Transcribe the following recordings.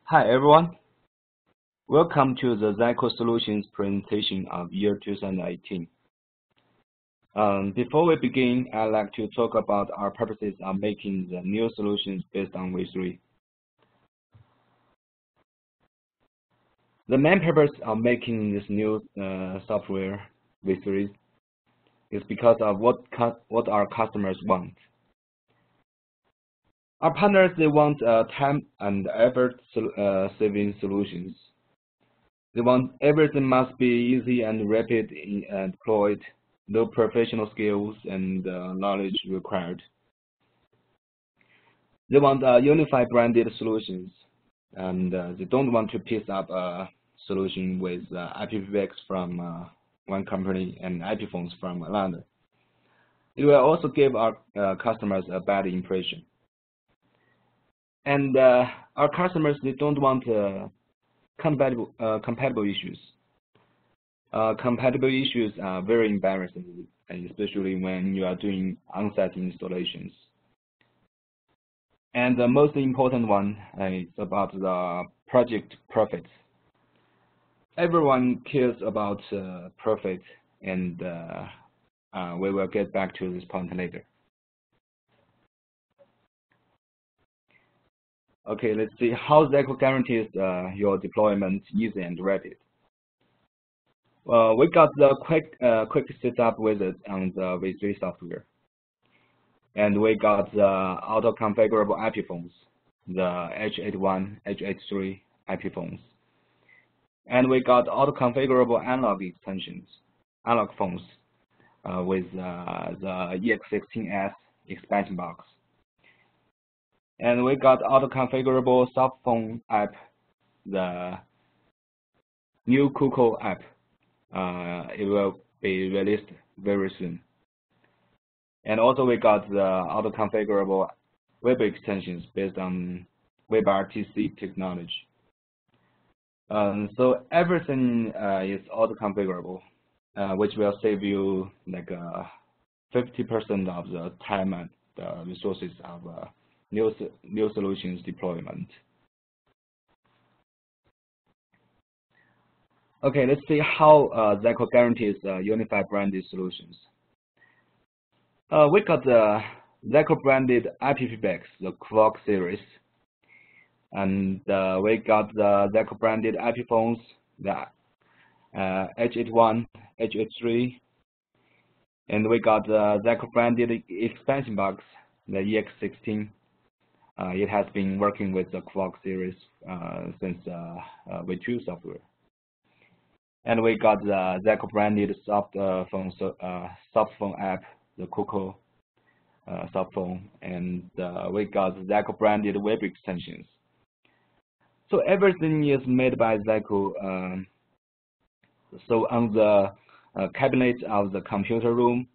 Hi everyone, welcome to the ZYCOO Solutions presentation of year 2018. Before we begin, I'd like to talk about our purposes of making the new solutions based on V3. The main purpose of making this new software V3 is because of what our customers want. Our partners, they want time and effort saving solutions. They want everything must be easy and rapid and deployed, no professional skills and knowledge required. They want unified branded solutions, and they don't want to piece up a solution with IPv6 from one company and IP phones from another. It will also give our customers a bad impression. And our customers, they don't want compatible issues. Compatible issues are very embarrassing, especially when you are doing on-site installations. And the most important one is about the project profits. Everyone cares about profit, and we will get back to this point later. Okay, let's see how ZYCOO guarantees your deployment easy and rapid. We got the quick setup wizard on the V3 software, and we got the auto-configurable IP phones, the H81, H83 IP phones, and we got auto-configurable analog extensions, analog phones with the EX16S expansion box. And we got auto-configurable soft phone app, the new ZYCOO app. It will be released very soon. And also we got the auto-configurable web extensions based on WebRTC technology. So everything is auto-configurable, which will save you like 50% of the time and the resources of new solutions deployment. Okay, let's see how ZYCOO guarantees unified branded solutions. We got the ZYCOO branded IPv6, the Quark series, and we got the ZYCOO branded IP phones, the H81, H83, and we got the ZYCOO branded expansion box, the EX16. It has been working with the Quark series since V2 software. And we got the ZYCOO branded soft phone app, the ZYCOO soft phone, and we got ZYCOO branded web extensions. So everything is made by ZYCOO. So on the cabinet of the computer room,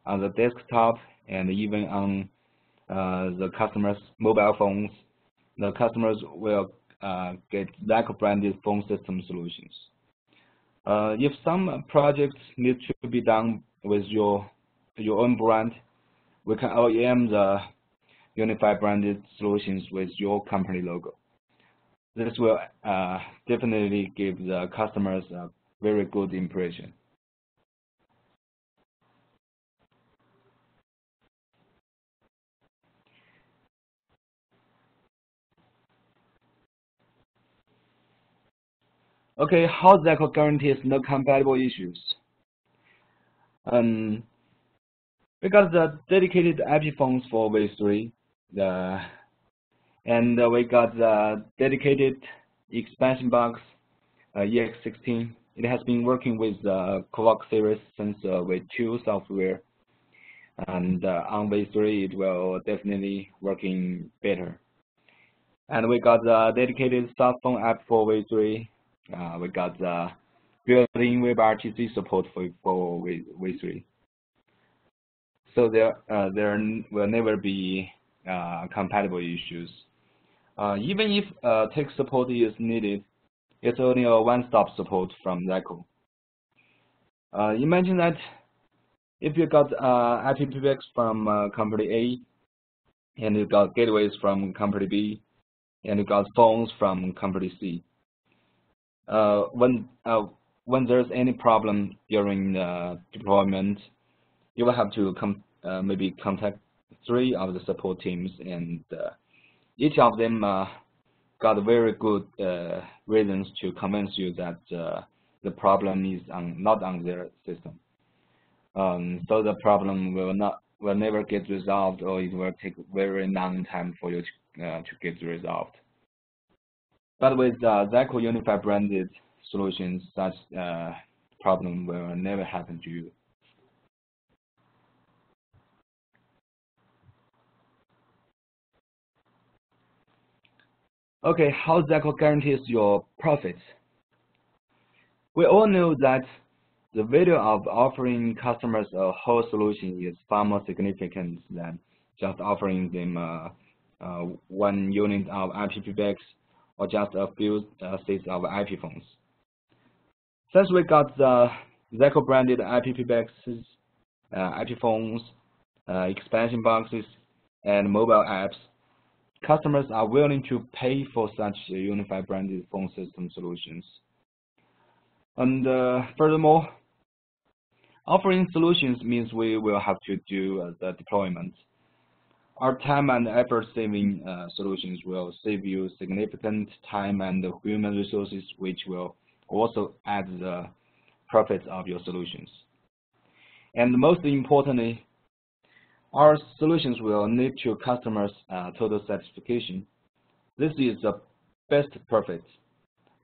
on the desktop, and even on the customers' mobile phones, the customers will get ZYCOO branded phone system solutions. If some projects need to be done with your own brand, we can OEM the unified branded solutions with your company logo. This will definitely give the customers a very good impression. Okay, how ZYCOO guarantees no compatible issues? We got the dedicated IP phones for V3, and we got the dedicated expansion box, EX16. It has been working with the Quark series since V2 software, and on V3 it will definitely working better. And we got the dedicated soft phone app for V3. We got the built-in WebRTC support for V3. So there will never be compatible issues. Even if tech support is needed, it's only a one-stop support from ZYCOO. Imagine that if you got IPv6 from company A, and you got gateways from company B, and we got phones from company C. When there's any problem during deployment, you will have to maybe contact 3 of the support teams, and each of them got very good reasons to convince you that the problem is not on their system. So the problem will never get resolved, or it will take very long time for you to get resolved. But with ZYCOO Unified branded solutions, such problem will never happen to you. Okay, how ZYCOO guarantees your profits? We all know that the value of offering customers a whole solution is far more significant than just offering them 1 unit of IPv6 or just a few sets of IP phones. Since we got the ZYCOO branded IPv6s, IP phones, expansion boxes, and mobile apps, customers are willing to pay for such unified branded phone system solutions. And furthermore, offering solutions means we will have to do the deployment. Our time and effort saving solutions will save you significant time and human resources, which will also add the profits of your solutions. And most importantly, our solutions will lead to customers' total satisfaction. This is the best profit,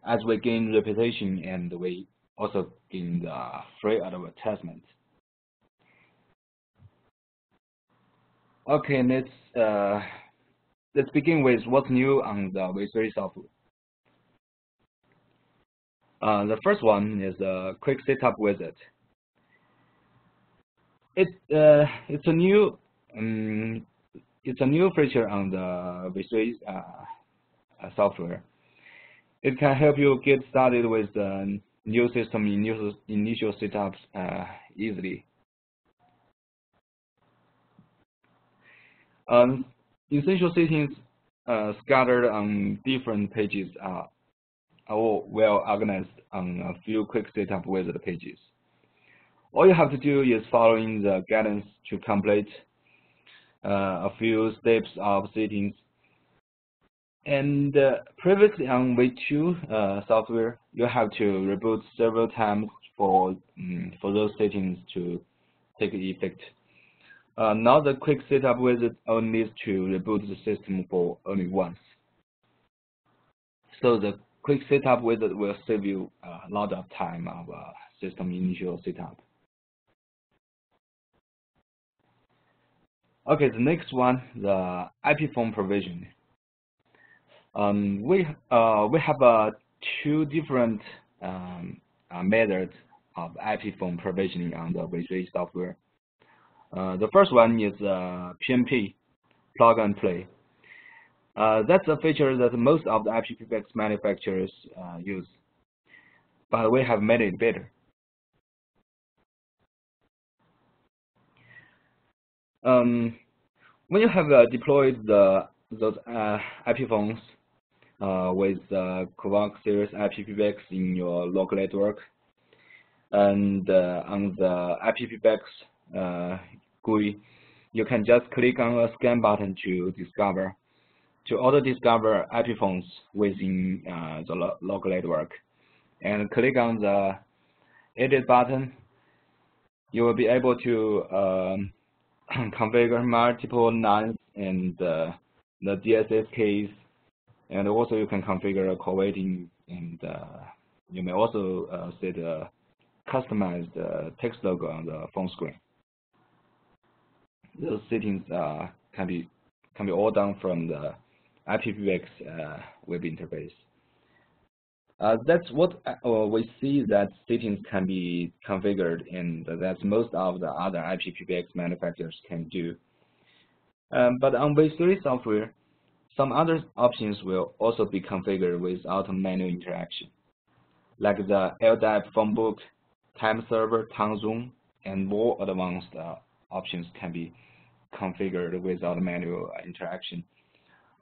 as we gain reputation and we also gain the free advertisement. Okay, let's begin with what's new on the V3 software. The first one is a quick setup wizard. It's a new feature on the V3 software. It can help you get started with the new system initial setups easily. Essential settings scattered on different pages are all well organized on a few quick setup wizard pages. All you have to do is following the guidance to complete a few steps of settings. And previously on V2 software, you have to reboot several times for those settings to take effect. Now the quick setup wizard only needs to reboot the system for only once. So the quick setup wizard will save you a lot of time of system initial setup. Okay, the next one, the IP phone provision. We have 2 different methods of IP phone provisioning on the V3 software. The first one is PNP, plug and play. That's a feature that most of the IPv6 manufacturers use, but we have made it better. When you have deployed those IP phones with the Quvox series IPv6 in your local network, and on the IPv6 GUI, you can just click on a scan button to auto-discover IP phones within the local network, and click on the edit button. You will be able to configure multiple lines and the DSS keys, and also you can configure call waiting, and you may also set a customized text logo on the phone screen. Those settings can be all done from the IPv6 web interface. That's what we see that settings can be configured, and that's most of the other IPv6 manufacturers can do. But on V3 software, some other options will also be configured without manual interaction, like the LDAP phone book, time server, time zone, and more advanced options can be configured without manual interaction.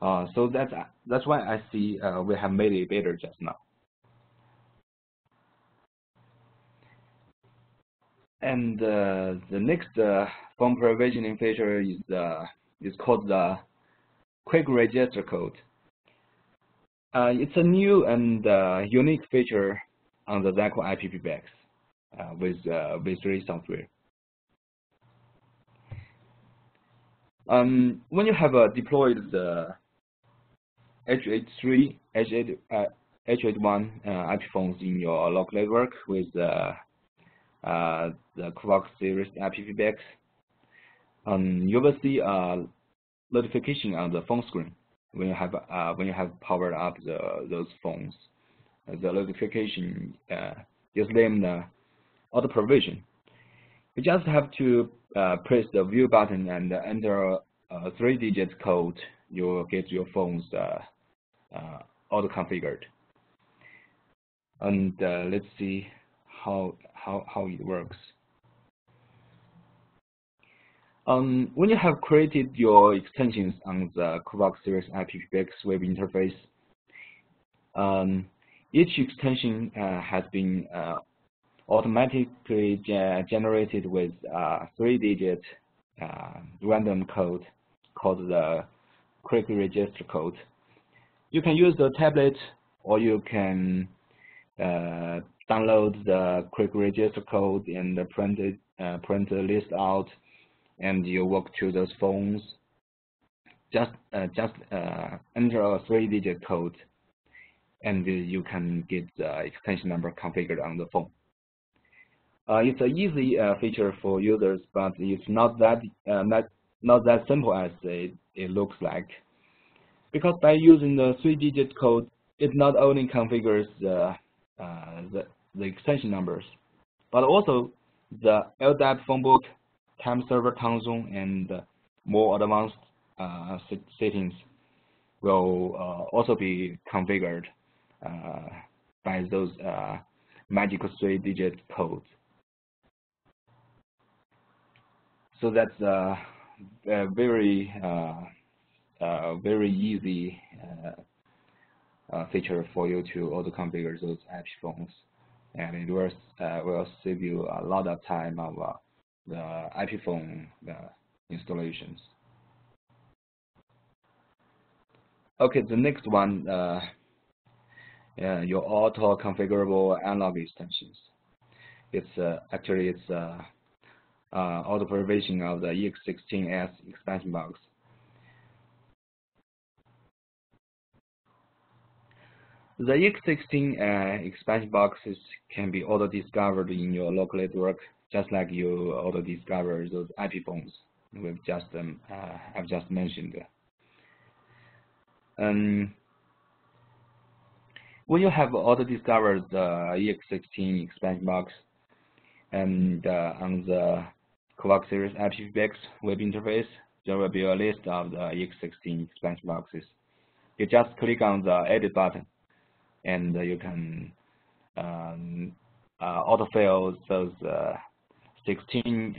So that's why I see we have made it better just now. And the next phone provisioning feature is called the quick register code. It's a new and unique feature on the ZYCOO IPPBX with V3 software. When you have deployed the H83, H81 IP phones in your local network with the Quark series IPPBX, you will see a notification on the phone screen when you have powered up those phones. The notification is named auto provision. You just have to press the view button and enter a 3-digit code. You will get your phones auto configured. And let's see how it works. When you have created your extensions on the Quark series IPPX web interface, each extension has been automatically generated with a 3-digit random code called the quick register code. You can use the tablet, or you can download the quick register code and print the list out, and you walk to those phones. Just enter a 3-digit code, and you can get the extension number configured on the phone. It's an easy feature for users, but it's not that simple as it looks like. Because by using the 3-digit code, it not only configures the extension numbers, but also the LDAP phone book, time server time zone, and more advanced settings will also be configured by those magical 3-digit codes. So that's a very easy feature for you to auto configure those IP phones, and it will save you a lot of time of the IP phone installations. Okay, the next one, your auto configurable analog extensions. It's actually auto provision of the EX16S expansion box. The EX16 expansion boxes can be auto discovered in your local network, just like you auto discover those IP phones I've just mentioned. When you have auto discovered the EX16 expansion box, and on the Quark series IPPX web interface, there will be a list of the EX16 expansion boxes. You just click on the edit button, and you can autofill those 16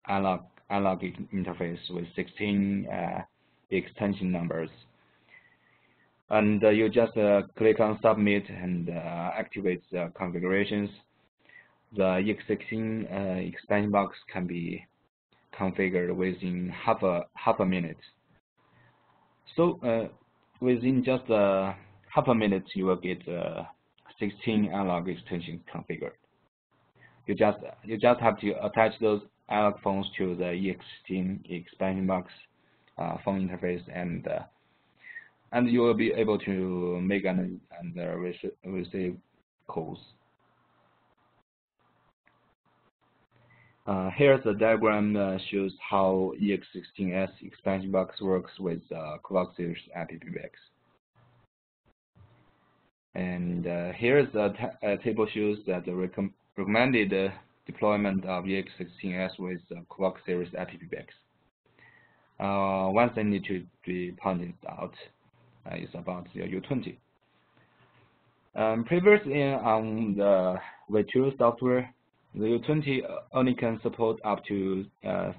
analog interface with 16 extension numbers. And you just click on submit and activate the configurations. The EX16 expansion box can be configured within half a minute. So within just half a minute, you will get 16 analog extensions configured. You just have to attach those analog phones to the EX16 expansion box phone interface, and you will be able to make and receive calls. Here's a diagram shows how EX16S expansion box works with Quark series IPPX. And here's a table shows that the recommended deployment of EX16S with Quark series IPPX. One thing need to be pointed out is about the U20. Previously on the ZYCOO software, the U20 only can support up to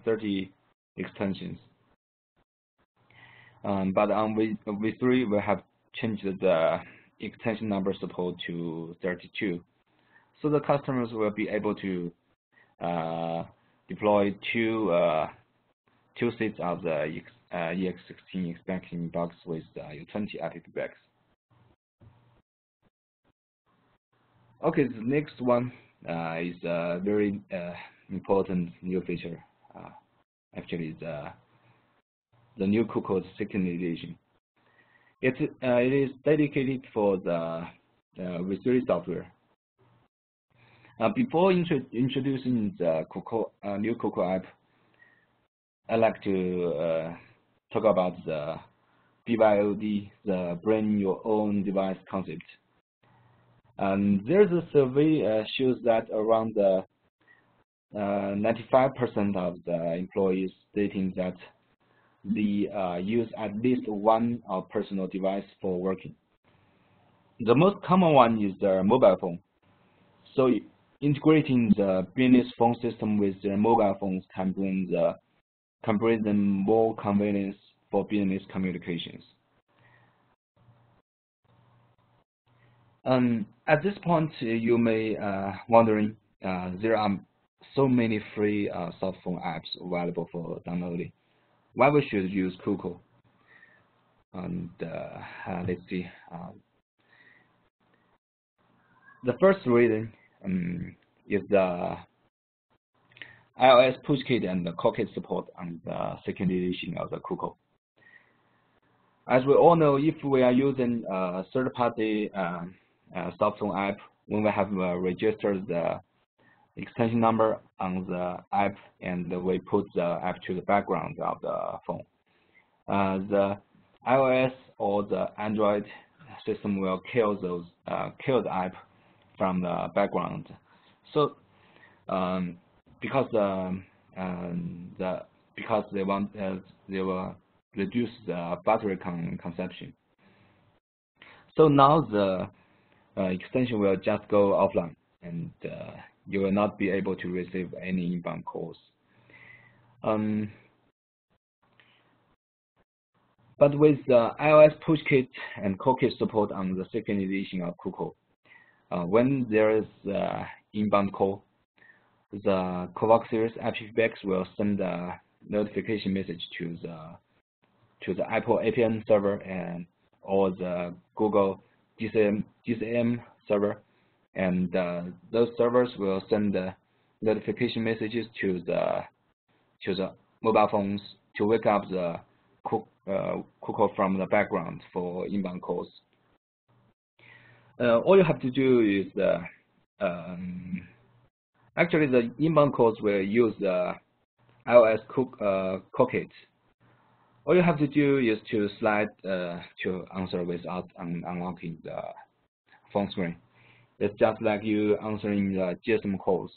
30 extensions. But on V3, we have changed the extension number support to 32. So the customers will be able to deploy two sets of the EX16 expansion box with 20 IPv6. Okay, the next one is a very important new feature. Actually, the new ZYCOO second edition. It is dedicated for the V3 software. Before introducing the new ZYCOO app, I'd like to talk about the BYOD, the bring your own device concept. There's a survey shows that around 95% of the employees stating that they use at least one personal device for working. The most common one is the mobile phone. So integrating the business phone system with the mobile phones can bring them more convenience for business communications. At this point, you may wondering there are so many free soft phone apps available for downloading. Why we should use ZYCOO? And let's see. The first reason is the iOS PushKit and the CoreKit support on the second edition of the ZYCOO. As we all know, if we are using a third-party soft phone app, when we have registered the extension number on the app and we put the app to the background of the phone, the iOS or the Android system will kill the app from the background. So because they will reduce the battery consumption. So now the extension will just go offline, and you will not be able to receive any inbound calls. But with the iOS PushKit and CoreKit support on the second edition of ZYCOO, when there is inbound call, the CoreVox series IPv6 will send a notification message to the Apple APN server or the Google GCM server, and those servers will send the notification messages to the mobile phones to wake up the ZYCOO from the background for inbound calls. All you have to do is actually the inbound calls will use the iOS CoreKit. All you have to do is to slide to answer without unlocking the phone screen. It's just like you answering the GSM calls.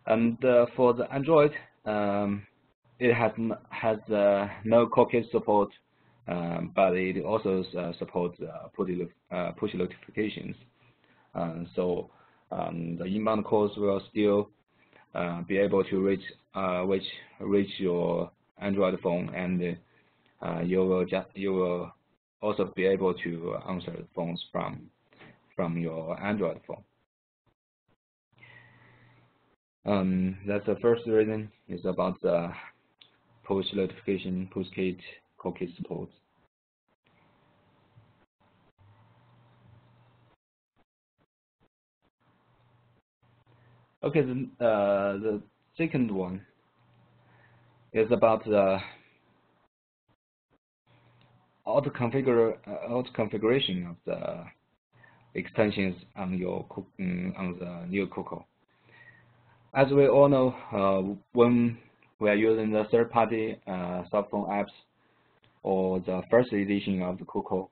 And for the Android, it has no CoreKit support, but it also supports push notifications. So the inbound calls will still be able to reach your Android phone, and you will also be able to answer the phones from your Android phone. That's the first reason. Is about the push notification, PushKit, CoreKit support. Okay, the second one is about the auto configuration of the extensions on the new ZYCOO. As we all know, when we are using the third-party soft phone apps or the first edition of the ZYCOO,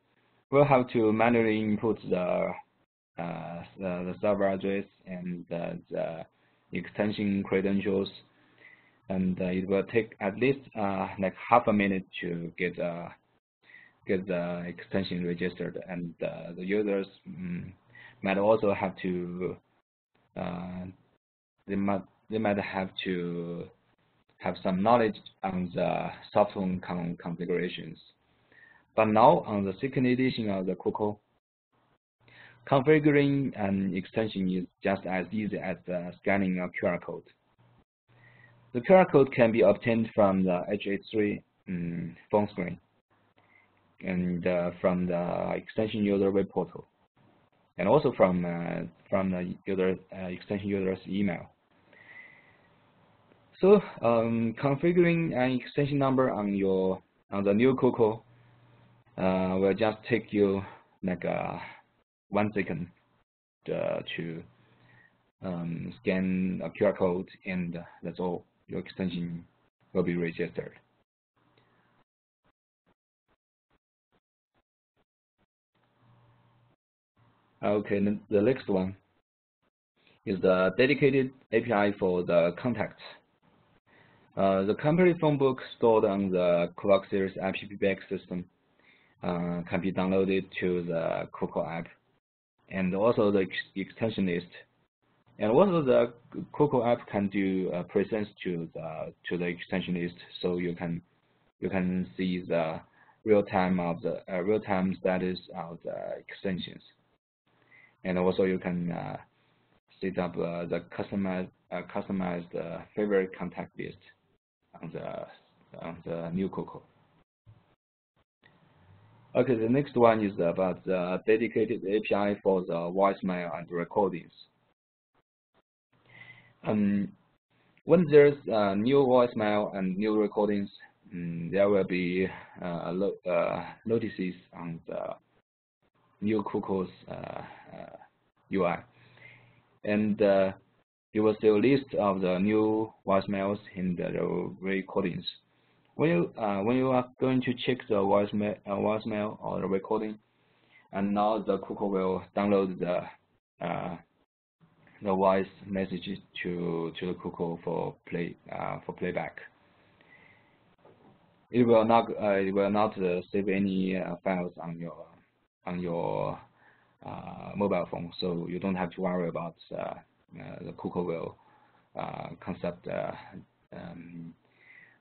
we'll have to manually input the server address and the extension credentials, and it will take at least like half a minute to get the extension registered, and the users might also have to they might have to have some knowledge on the software configurations. But now on the second edition of the ZYCOO, configuring an extension is just as easy as scanning a QR code. The QR code can be obtained from the H83 phone screen and from the extension user web portal, and also from the extension user's email. So configuring an extension number on the new ZYCOO will just take you like 1 second to scan a QR code, and that's all. Your extension will be registered. Okay, the next one is the dedicated API for the contacts. The company phone book stored on the Clock Series app system can be downloaded to the ZYCOO app, and also the extension list. And also the ZYCOO app can do presence to the extension list, so you can see the real-time status of the extensions. And also you can set up the customized favorite contact list on the new ZYCOO. Okay, the next one is about the dedicated API for the voicemail and recordings. When there's new voicemail and new recordings, there will be notices on the new ZYCOO's UI, and you will see a list of the new voicemails and the recordings. When you are going to check the voicemail or the recording, and now the ZYCOO will download the voice messages to the ZYCOO for playback. It will not save any files on your mobile phone, so you don't have to worry about the ZYCOO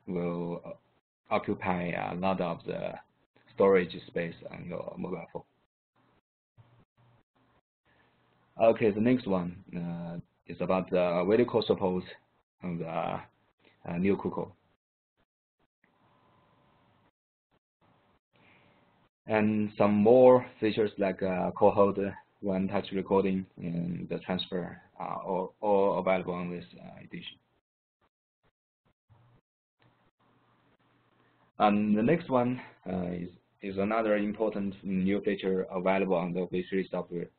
will occupy a lot of the storage space on your mobile phone. Okay, the next one is about the video call support on the new ZYCOO. And some more features like call hold, one-touch recording, and the transfer are all available on this edition. And the next one is another important new feature available on the V3 software.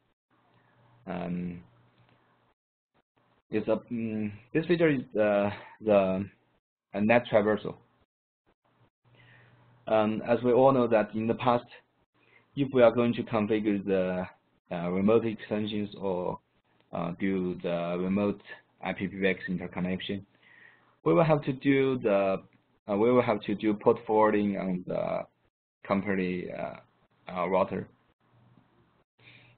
This feature is the net traversal. As we all know that in the past, if we are going to configure the remote extensions or do the remote IPv6 interconnection, we will have to do port forwarding on the company router,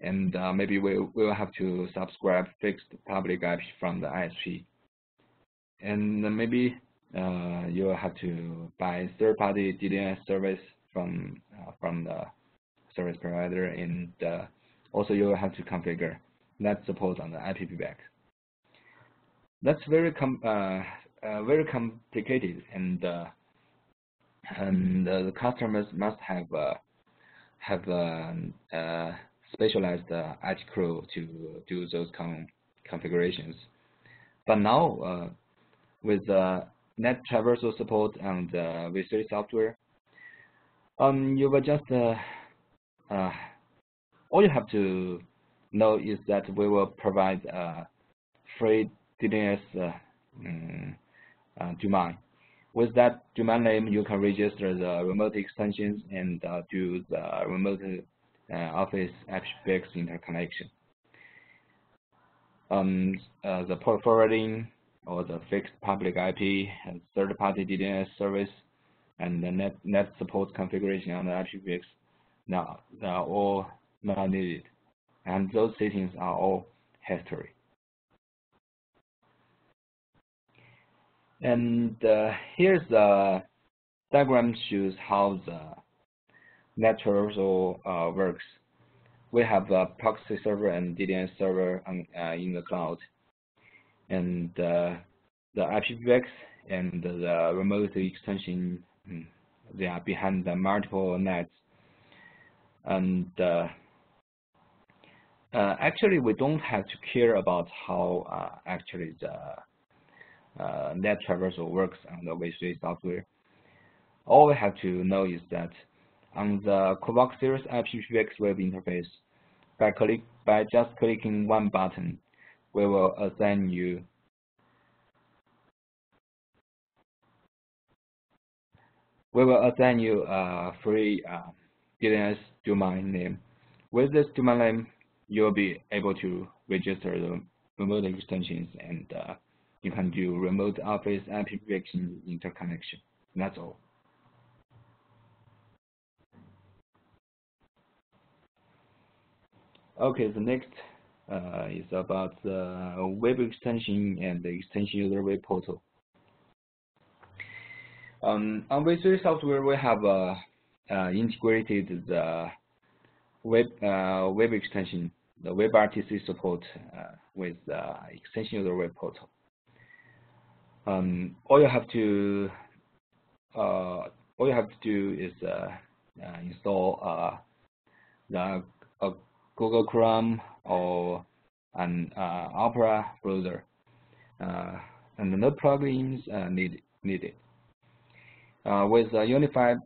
and maybe we will have to subscribe fixed public IP from the ISP, and maybe you will have to buy third-party DNS service from the service provider, and also you will have to configure net support on the IPv6. That's very complicated, and the customers must have specialized IT crew to do those configurations. But now with net traversal support and V3 software, you will just all you have to know is that we will provide free DNS domain. With that domain name, you can register the remote extensions and do the remote office IPv6 interconnection. The port forwarding or the fixed public IP and third-party DNS service and the net support configuration on the IPv6 now they are all not needed, and those settings are all history. And here's the diagram shows how the network works. We have a proxy server and DNS server in the cloud, and the IPv6 and the remote extension, they are behind the multiple nets. And actually, we don't have to care about how actually the net traversal works on the V3 software. All we have to know is that on the Quark series IPv6 web interface, by just clicking one button, we will assign you a free DNS domain name. With this domain name, you'll be able to register the remote extensions, and you can do remote office IPv6 interconnection. That's all. Okay, the next is about the web extension and the extension user web portal. On V3 software, we have integrated the web extension, the WebRTC support with extension user web portal. All you have to do is install the Google Chrome or an Opera browser, and no plugins needed. With a unified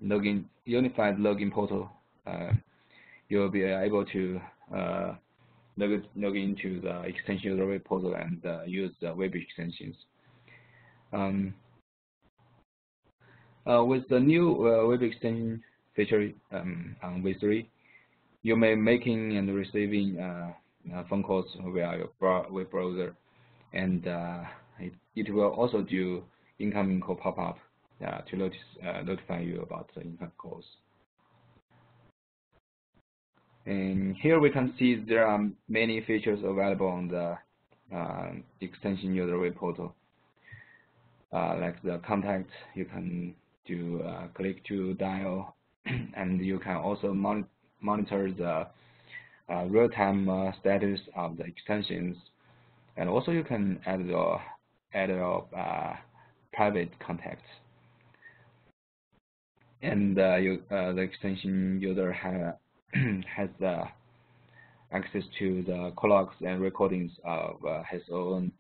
login portal, you'll be able to log into the extension user web portal and use the web extensions. With the new web extension feature on V3, you may making and receiving phone calls via your web browser, and it will also do incoming call pop-up to notify you about the incoming calls. And here we can see there are many features available on the extension user web portal, like the contact. You can do click to dial, and you can also monitor the real-time status of the extensions, and also you can add your private contacts. And the extension user has access to the logs and recordings of his own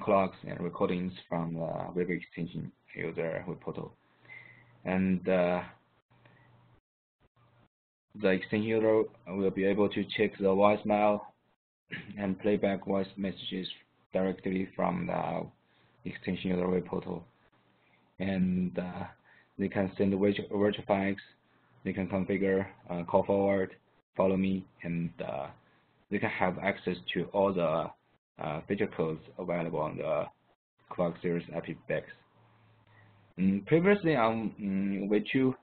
logs and recordings from the web extension user web portal. And the extension user will be able to check the voicemail and playback voice messages directly from the extension user web portal. And they can send virtual files, they can configure call forward, follow me, and they can have access to all the feature codes available on the Quark series IPv6. Previously on V2,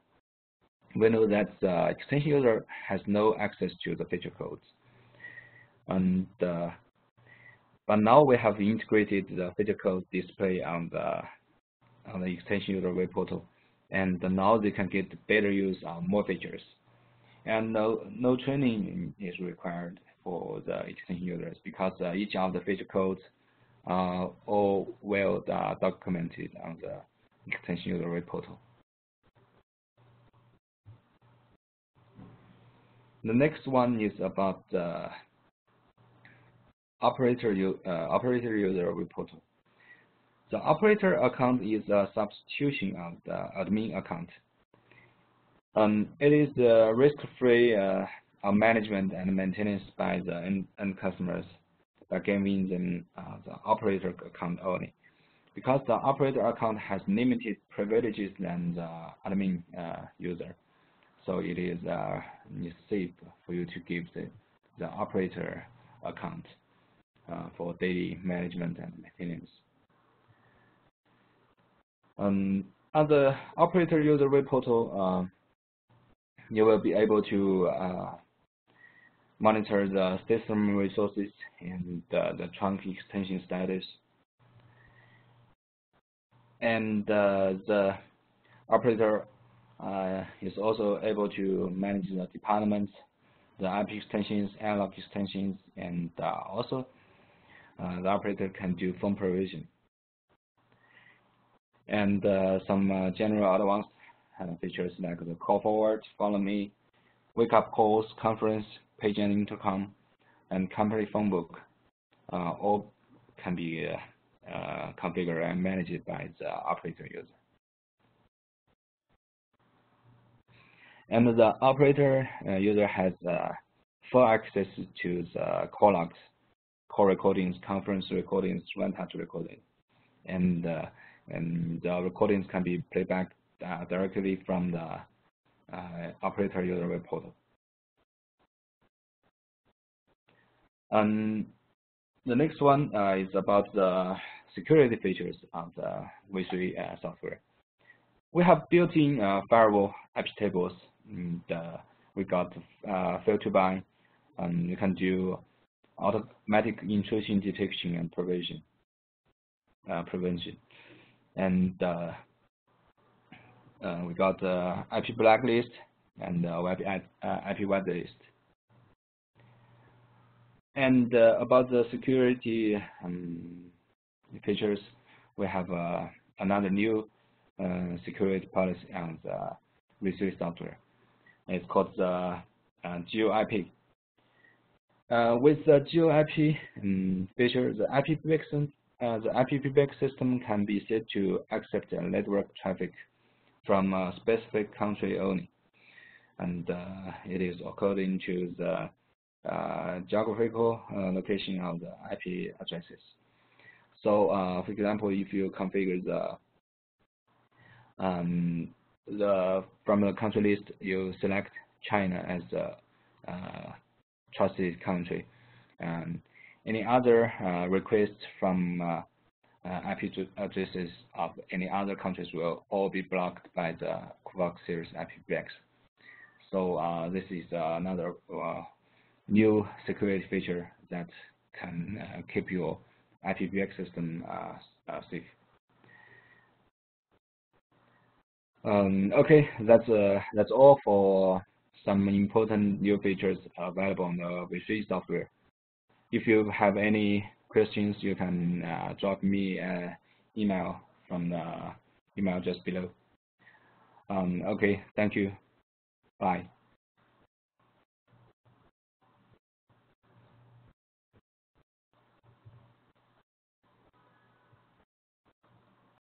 we know that the extension user has no access to the feature codes, and but now we have integrated the feature code display on the extension user web portal, and now they can get better use of more features. And no training is required for the extension users, because each of the feature codes are all well documented on the extension user web portal. The next one is about operator user web portal. The operator account is a substitution of the admin account. It is risk-free management and maintenance by the end customers by giving them the operator account only, because the operator account has limited privileges than the admin user. So it is safe for you to give the operator account for daily management and maintenance. On the operator user web portal, you will be able to monitor the system resources and the trunk extension status. And the operator is also able to manage the departments, the IP extensions, analog extensions, and also the operator can do phone provision. And some general advanced features like the call forward, follow me, wake up calls, conference, page and intercom, and company phone book all can be configured and managed by the operator user. And the operator user has full access to the call logs, call recordings, conference recordings, one-touch recordings, and the recordings can be played back directly from the operator user web portal. The next one is about the security features of the V3 software. We have built-in firewall IP tables, and we got filter by. You can do automatic intrusion detection and prevention. And we got the IP blacklist and IP whitelist. And about the security features, we have another new security policy on the V3 software. It's called the GeoIP. With the GeoIP feature, the IP feedback system can be set to accept network traffic from a specific country only, and it is according to the geographical location of the IP addresses. So, for example, if you configure from the country list, you select China as a trusted country, and any other requests from IP addresses of any other countries will all be blocked by the QuVox series IP blocks. So this is another new security feature that can keep your IPv6 system safe. Okay, that's all for some important new features available on the V3 software. If you have any questions, you can drop me an email from the email just below. Okay, thank you. Bye.